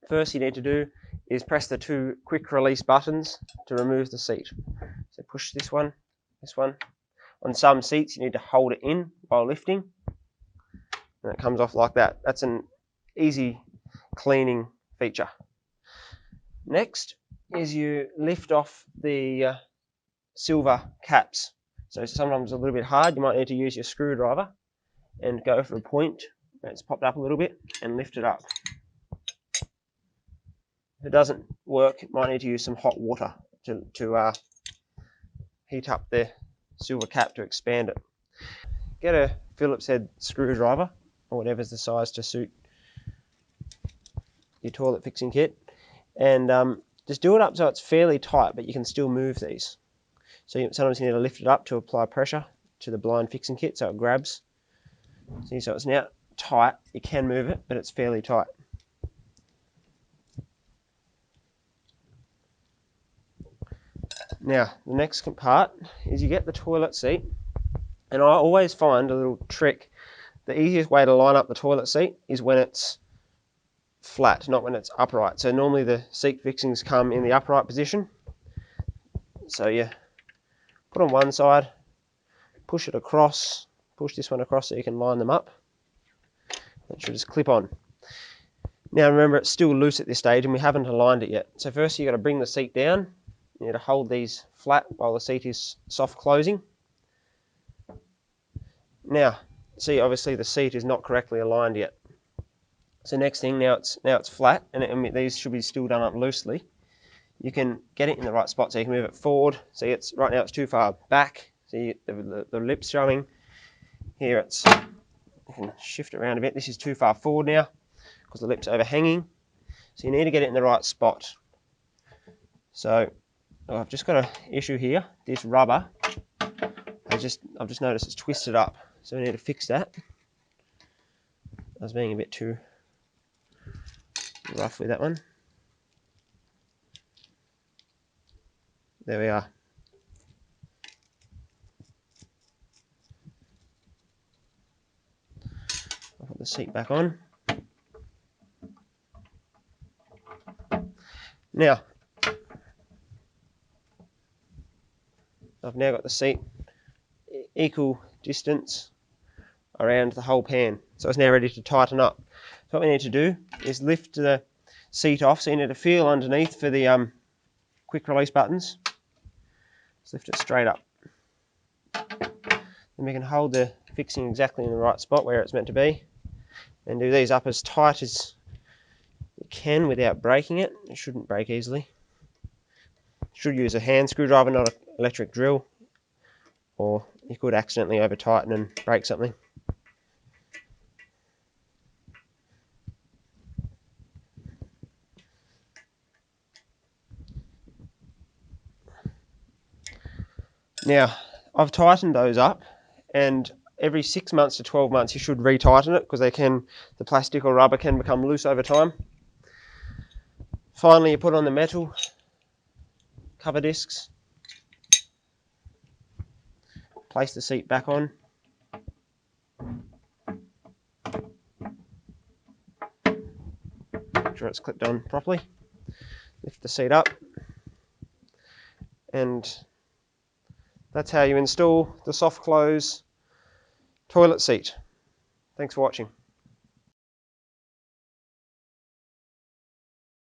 First you need to do is press the two quick release buttons to remove the seat. So push this one. On some seats you need to hold it in while lifting, and it comes off like that. That's an easy cleaning feature. Next is you lift off the silver caps. So sometimes a little bit hard, you might need to use your screwdriver and go for a point where it's popped up a little bit and lift it up. If it doesn't work, you might need to use some hot water to heat up the silver cap to expand it. Get a Phillips head screwdriver or whatever's the size to suit your toilet fixing kit, and just do it up so it's fairly tight, but you can still move these. So sometimes you need to lift it up to apply pressure to the blind fixing kit so it grabs. See, so it's now tight. You can move it, but it's fairly tight. Now, the next part is you get the toilet seat, and I always find a little trick. The easiest way to line up the toilet seat is when it's flat, not when it's upright. So normally the seat fixings come in the upright position. So you put on one side, push it across, push this one across so you can line them up. That should just clip on. Now remember, it's still loose at this stage and we haven't aligned it yet. So first you've got to bring the seat down. You need to hold these flat while the seat is soft closing. Now, see, obviously the seat is not correctly aligned yet. So next thing, now it's flat, and these should be still done up loosely. You can get it in the right spot, so you can move it forward. See, right now it's too far back. See the lips showing. Here you can shift it around a bit. This is too far forward now because the lip's overhanging. So you need to get it in the right spot. So I've just got an issue here. This rubber, I've just noticed it's twisted up. So we need to fix that. I was being a bit too rough with that one. There we are. I'll put the seat back on. Now, I've now got the seat equal distance around the whole pan. So it's now ready to tighten up. So what we need to do is lift the seat off. So you need to feel underneath for the quick release buttons. Just lift it straight up. Then we can hold the fixing exactly in the right spot where it's meant to be. And do these up as tight as you can without breaking it. It shouldn't break easily. Should use a hand screwdriver, not an electric drill, or you could accidentally over tighten and break something. Now, I've tightened those up, and every 6 months to 12 months you should retighten it because the plastic or rubber can become loose over time. Finally, you put on the metal cover discs, place the seat back on, make sure it's clipped on properly, lift the seat up, and that's how you install the soft close toilet seat. Thanks for watching.